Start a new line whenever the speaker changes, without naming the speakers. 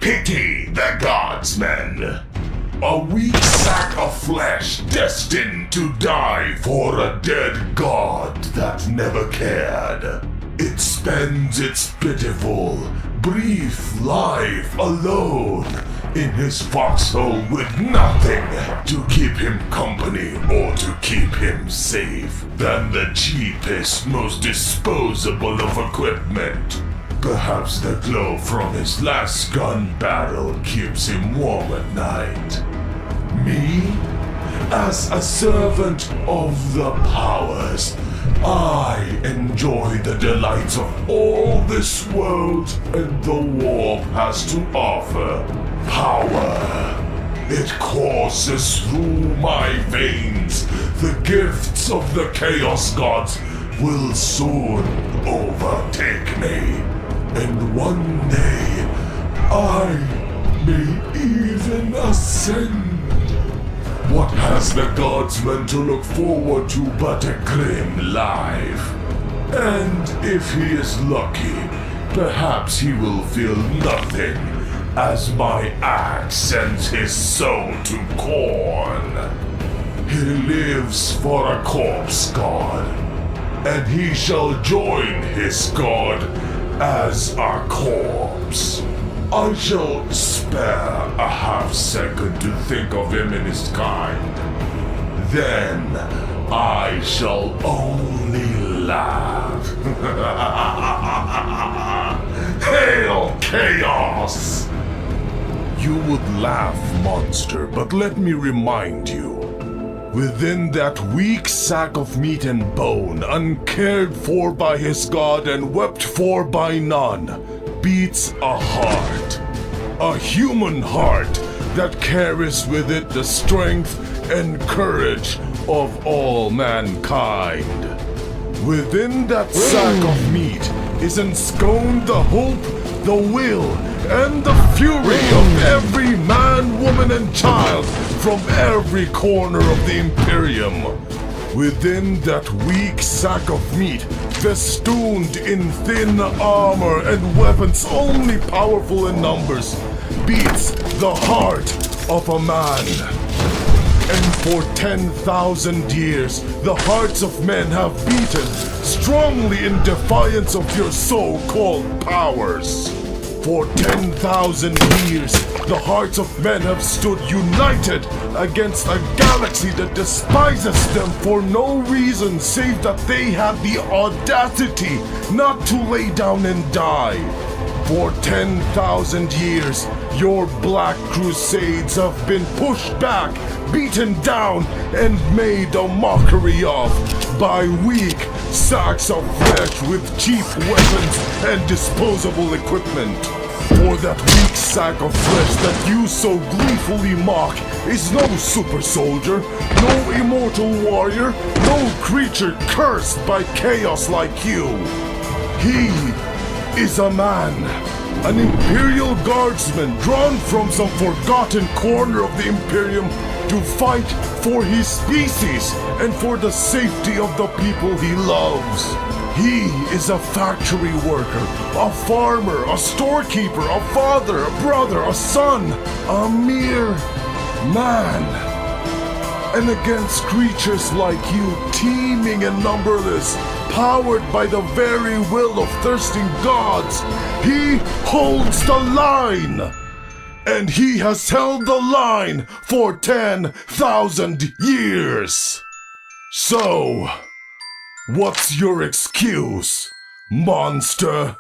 Pity the Guardsman. A weak sack of flesh destined to die for a dead god that never cared. It spends its pitiful, brief life alone in his foxhole with nothing to keep him company or to keep him safe than the cheapest, most disposable of equipment. Perhaps the glow from his last gun barrel keeps him warm at night. Me? As a servant of the powers, I enjoy the delights of all this world and the warp has to offer. Power. It courses through my veins. The gifts of the Chaos Gods will soon overtake me. And one day, I may even ascend. What has the Guardsman to look forward to but a grim life? And if he is lucky, perhaps he will feel nothing as my axe sends his soul to corn. He lives for a corpse god, and he shall join his god as a corpse. I shall spare a half second to think of him in his kind. Then I shall only laugh. Hail Chaos! You would laugh, monster, but let me remind you. Within that weak sack of meat and bone, uncared for by his god and wept for by none, beats a heart. A human heart that carries with it the strength and courage of all mankind. Within that sack of meat is ensconced the hope, the will, and the fury of every man, woman, and child from every corner of the Imperium. Within that weak sack of meat, festooned in thin armor and weapons only powerful in numbers, beats the heart of a man. And for 10,000 years, the hearts of men have beaten strongly in defiance of your so-called powers. For 10,000 years, the hearts of men have stood united against a galaxy that despises them for no reason save that they had the audacity not to lay down and die. For 10,000 years, your black crusades have been pushed back, beaten down, and made a mockery of by weak sacks of flesh with cheap weapons and disposable equipment. For that weak sack of flesh that you so gleefully mock is no super soldier, no immortal warrior, no creature cursed by chaos like you. He is a man, an Imperial Guardsman drawn from some forgotten corner of the Imperium to fight for his species and for the safety of the people he loves. He is a factory worker, a farmer, a storekeeper, a father, a brother, a son, a mere man. And against creatures like you, teeming and numberless, powered by the very will of thirsting gods, he holds the line. And he has held the line for 10,000 years. So, what's your excuse, monster?